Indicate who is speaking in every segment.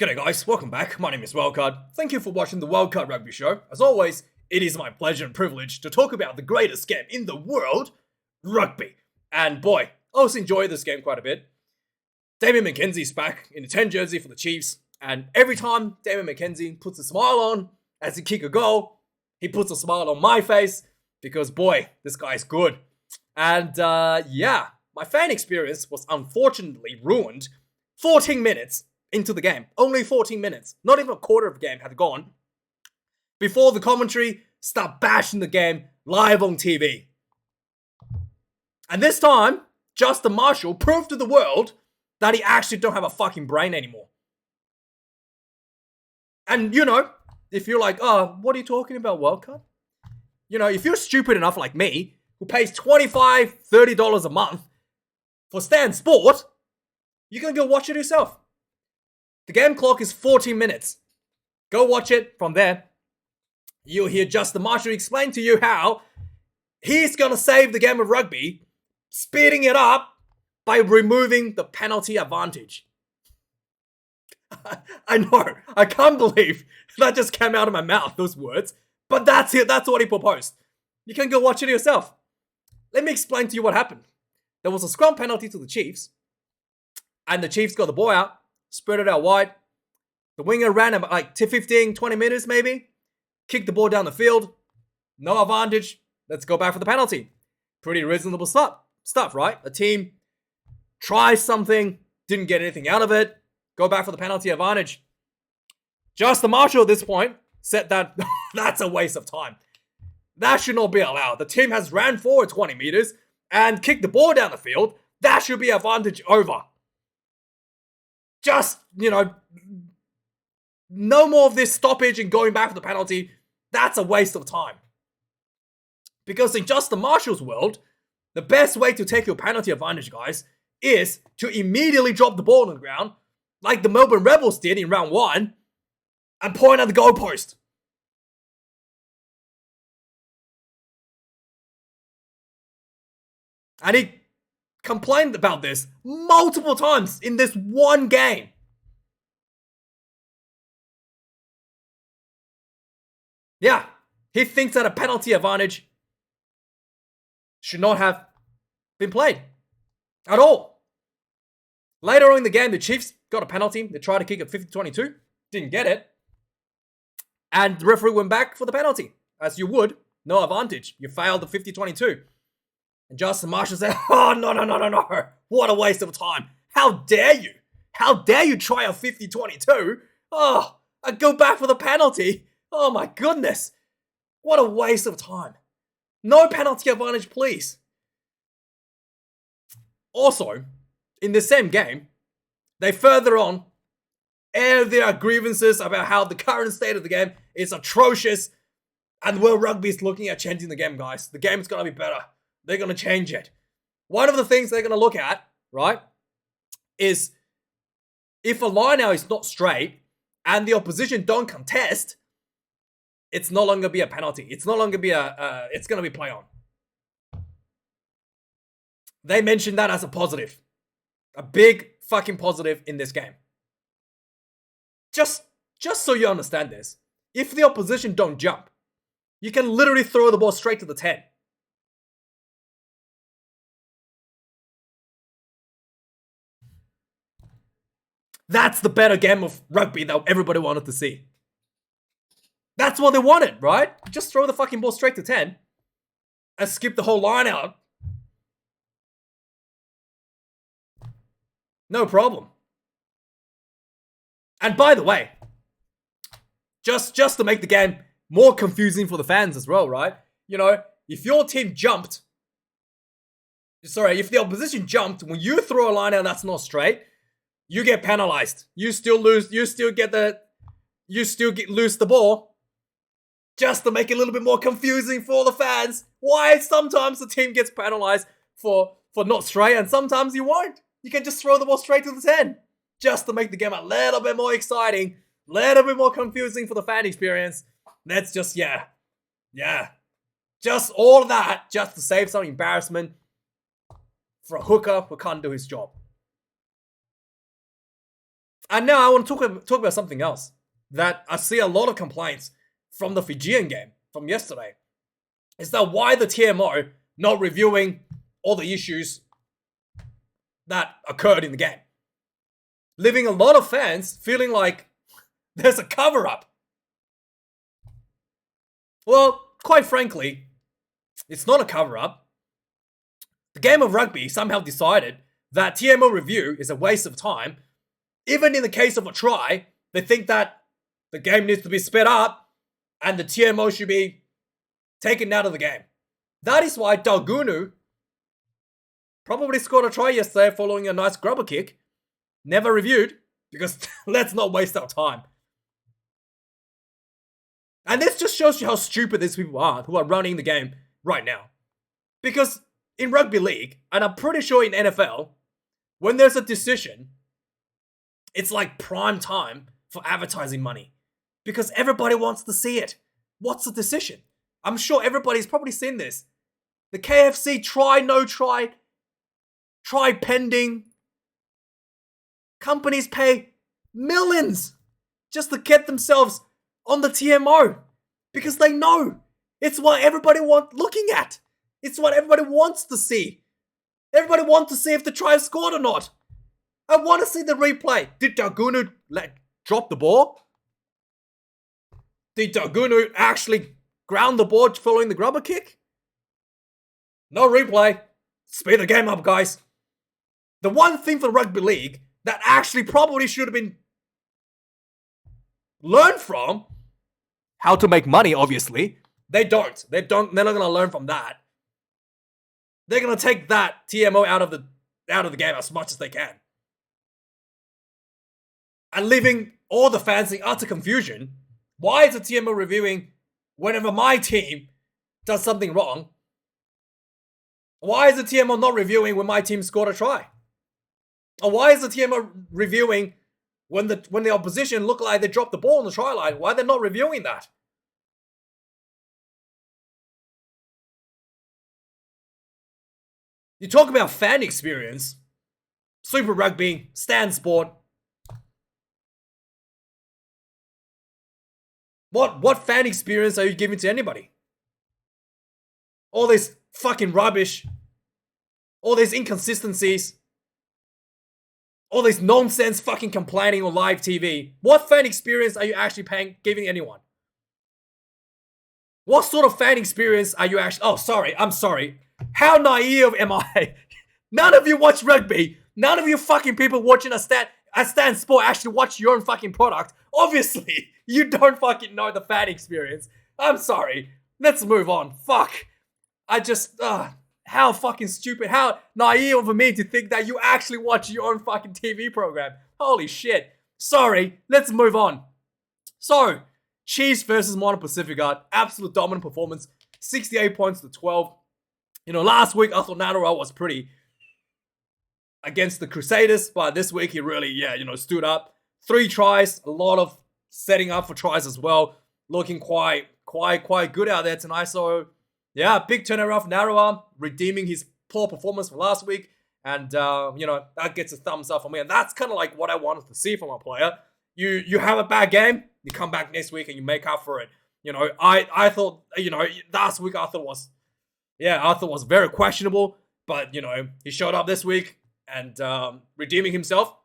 Speaker 1: G'day guys, welcome back. My name is Wildkard. Thank you for watching the Wildkard Rugby Show. As always, it is my pleasure and privilege to talk about the greatest game in the world, rugby. And boy, I also enjoy this game quite a bit. Damian McKenzie's back in the 10 jersey for the Cheifs, and every time Damian McKenzie puts a smile on as he kick a goal, he puts a smile on my face because boy, this guy's good. And yeah, my fan experience was unfortunately ruined 14 minutes into the game. Only 14 minutes. Not even a quarter of the game had gone before the commentary start bashing the game live on TV. And this time, Justin Marshall proved to the world that he actually don't have a fucking brain anymore. And you know, if you're like, oh, what are you talking about, Wildcard? You know, if you're stupid enough like me, who pays $25, $30 a month for Stan Sport, you can go watch it yourself. The game clock is 14 minutes. Go watch it. From there, you'll hear Justin Marshall explain to you how he's going to save the game of rugby, speeding it up by removing the penalty advantage. I know. I can't believe that just came out of my mouth, those words. But that's it. That's what he proposed. You can go watch it yourself. Let me explain to you what happened. There was a scrum penalty to the Cheifs, and the Cheifs got the ball out, spread it out wide. The winger ran about like 15, 20 meters maybe. Kicked the ball down the field. No advantage. Let's go back for the penalty. Pretty reasonable stuff, right? A team tries something, didn't get anything out of it. Go back for the penalty advantage. Justin Marshall at this point said that that's a waste of time. That should not be allowed. The team has ran forward 20 meters and kicked the ball down the field. That should be advantage over. Just, you know, no more of this stoppage and going back for the penalty. That's a waste of time. Because in Justin Marshall's world, the best way to take your penalty advantage, guys, is to immediately drop the ball on the ground, like the Melbourne Rebels did in round 1, and point at the goalpost. And he complained about this multiple times in this one game. Yeah, he thinks that a penalty advantage should not have been played at all. Later on in the game, the Cheifs got a penalty. They tried to kick it 50-22, didn't get it. And the referee went back for the penalty, as you would. No advantage. You failed the 50-22. And Justin Marshall said, oh, no. What a waste of time. How dare you? How dare you try a 50-22? Oh, I go back for the penalty. Oh my goodness. What a waste of time. No penalty advantage, please. Also, in the same game, they further on air their grievances about how the current state of the game is atrocious and World Rugby is looking at changing the game, guys. The game's going to be better. They're going to change it. One of the things they're going to look at, right, is if a line out is not straight and the opposition don't contest, it's no longer be a penalty. It's no longer be it's going to be play on. They mentioned that as a positive. A big fucking positive in this game. Just so you understand this, if the opposition don't jump, you can literally throw the ball straight to the 10. That's the better game of rugby that everybody wanted to see. That's what they wanted, right? Just throw the fucking ball straight to 10 and skip the whole line out. No problem. And by the way, just to make the game more confusing for the fans as well, right? You know, if your team jumped, if the opposition jumped, when you throw a line out that's not straight, you get penalized. You still lose the ball. Just to make it a little bit more confusing for the fans. Why sometimes the team gets penalized for not straight and sometimes you won't. You can just throw the ball straight to the 10. Just to make the game a little bit more exciting, a little bit more confusing for the fan experience. Let's just, yeah. Just all that just to save some embarrassment for a hooker who can't do his job. And now I want to talk about something else that I see a lot of complaints from the Fijian game from yesterday. Is that why the TMO not reviewing all the issues that occurred in the game? Leaving a lot of fans feeling like there's a cover-up. Well, quite frankly, it's not a cover-up. The game of rugby somehow decided that TMO review is a waste of time. Even in the case of a try, they think that the game needs to be sped up and the TMO should be taken out of the game. That is why Dalgunu probably scored a try yesterday following a nice grubber kick. Never reviewed, because let's not waste our time. And this just shows you how stupid these people are who are running the game right now. Because in rugby league, and I'm pretty sure in NFL, when there's a decision, it's like prime time for advertising money. Because everybody wants to see it. What's the decision? I'm sure everybody's probably seen this. The KFC try, no try, try pending. Companies pay millions just to get themselves on the TMO. Because they know it's what everybody wants looking at. It's what everybody wants to see. Everybody wants to see if the try is scored or not. I want to see the replay. Did Dalgunu drop the ball? Did Dalgunu actually ground the ball following the grubber kick? No replay. Speed the game up, guys. The one thing for rugby league that actually probably should have been learned from, how to make money, obviously. They're not going to learn from that. They're going to take that TMO out of the game as much as they can. And leaving all the fans in utter confusion. Why is the TMO reviewing whenever my team does something wrong? Why is the TMO not reviewing when my team scored a try? Or why is the TMO reviewing when the opposition look like they dropped the ball on the try line? Why are they not reviewing that? You talk about fan experience. Super Rugby, Stan Sport. What fan experience are you giving to anybody? All this fucking rubbish. All these inconsistencies. All this nonsense fucking complaining on live TV. What fan experience are you actually giving anyone? What sort of fan experience are you actually... Oh, sorry. I'm sorry. How naive am I? None of you watch rugby. None of you fucking people watching a Stan Sport actually watch your own fucking product. Obviously, you don't fucking know the fan experience. I'm sorry. Let's move on. Fuck. How fucking stupid, how naive of me to think that you actually watch your own fucking TV program. Holy shit. Sorry, let's move on. So, Cheifs versus Moana Pasifika, absolute dominant performance, 68 points to 12. You know, last week I thought Natara was pretty against the Crusaders, but this week he really, stood up. 3 tries, a lot of setting up for tries as well. Looking quite good out there tonight, so... Yeah, big turnaround for Narawa, redeeming his poor performance from last week. And, that gets a thumbs up for me. And that's kind of like what I wanted to see from a player. You have a bad game, you come back next week and you make up for it. I thought, last week I thought was very questionable. But, he showed up this week and redeeming himself.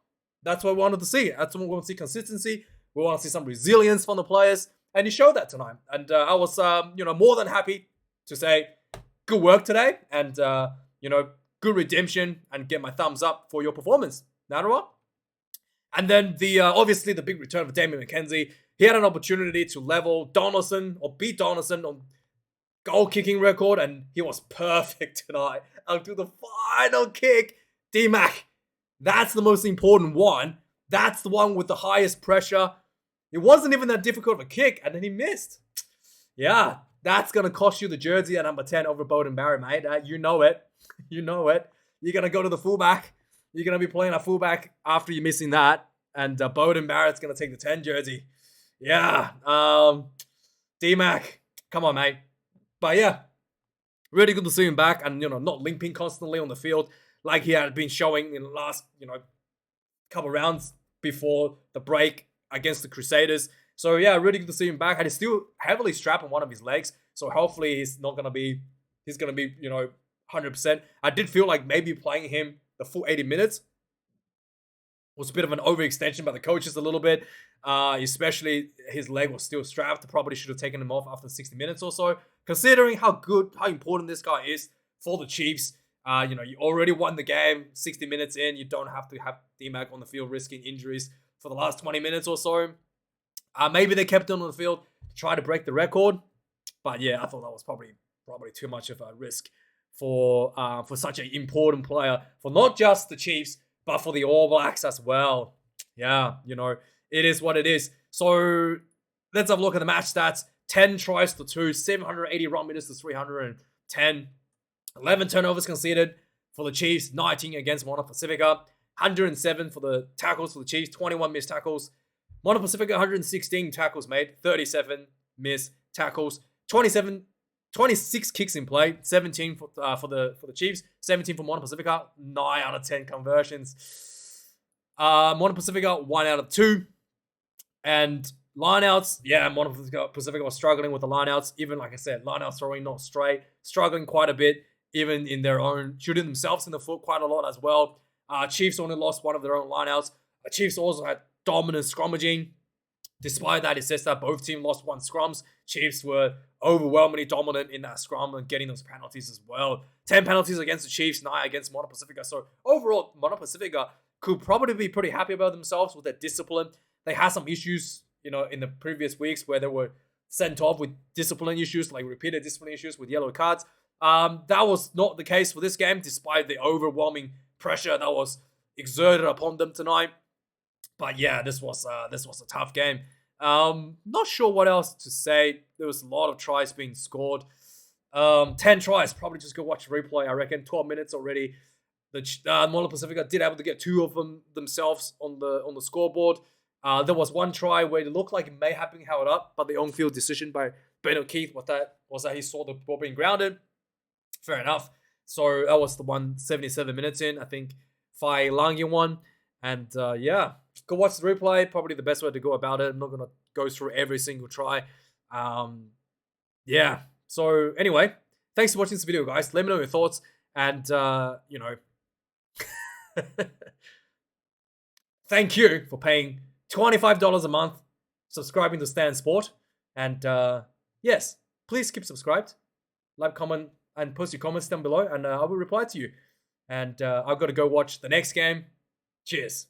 Speaker 1: That's what we wanted to see. That's what we want to see, consistency. We want to see some resilience from the players. And he showed that tonight. And I was, more than happy to say, good work today, and, good redemption, and get my thumbs up for your performance, Natara. And then obviously the big return of Damien McKenzie. He had an opportunity to level Donaldson, or beat Donaldson on goal kicking record, and he was perfect tonight. Until the final kick, D-Mac. That's the most important one. That's the one with the highest pressure. It wasn't even that difficult of a kick, and then he missed. Yeah. That's going to cost you the jersey at number 10 over Bowden Barry, mate. You know it. You know it. You're going to go to the fullback. You're going to be playing a fullback after you're missing that. And Bowden Barrett's going to take the 10 jersey. Yeah. D-Mac. Come on, mate. But yeah. Really good to see him back. And, not limping constantly on the field like he had been showing in the last, couple rounds before the break against the Crusaders. So yeah, really good to see him back. And he's still heavily strapped on one of his legs. So hopefully he's gonna be 100%. I did feel like maybe playing him the full 80 minutes was a bit of an overextension by the coaches a little bit. Especially his leg was still strapped. Probably should have taken him off after 60 minutes or so. Considering how important this guy is for the Chiefs. You already won the game 60 minutes in. You don't have to have D-Mac on the field risking injuries for the last 20 minutes or so. Maybe they kept him on the field to try to break the record. But yeah, I thought that was probably too much of a risk for such an important player for not just the Chiefs, but for the All Blacks as well. Yeah, it is what it is. So let's have a look at the match stats. 10 tries to 2, 780 run meters to 310. 11 turnovers conceded for the Chiefs, 19 against Moana Pasifika. 107 for the tackles for the Chiefs, 21 missed tackles. Moana Pasifika, 116 tackles made, 37 missed tackles. 26 kicks in play, 17 for the Chiefs, 17 for Moana Pasifika, 9 out of 10 conversions. Moana Pasifika, 1 out of 2. And lineouts, yeah, Moana Pasifika was struggling with the lineouts. Even, like I said, lineouts throwing not straight, struggling quite a bit, even in their own, shooting themselves in the foot quite a lot as well. Chiefs only lost one of their own lineouts. Chiefs also had dominant scrummaging. Despite that, it says that both teams lost 1 scrums. Chiefs were overwhelmingly dominant in that scrum and getting those penalties as well. 10 penalties against the Chiefs, 9 against Moana Pasifika. So overall, Moana Pasifika could probably be pretty happy about themselves with their discipline. They had some issues, in the previous weeks where they were sent off with discipline issues, like repeated discipline issues with yellow cards. That was not the case for this game, despite the overwhelming pressure that was exerted upon them tonight. But yeah, this was a tough game. Not sure what else to say. There was a lot of tries being scored. 10 tries. Probably just go watch a replay. I reckon 12 minutes already. The Moana Pasifika did able to get 2 of them themselves on the scoreboard. There was 1 try where it looked like it may have been held up, but the on-field decision by Ben O'Keefe was that he saw the ball being grounded. Fair enough. So that was the one 77 minutes in. I think Fai Langi won. And yeah, go watch the replay. Probably the best way to go about it. I'm not going to go through every single try. Yeah. So anyway, thanks for watching this video, guys. Let me know your thoughts. And, thank you for paying $25 a month, subscribing to Stan Sport. And yes, please keep subscribed. Like, comment, and post your comments down below. And I will reply to you. And I've got to go watch the next game. Cheers.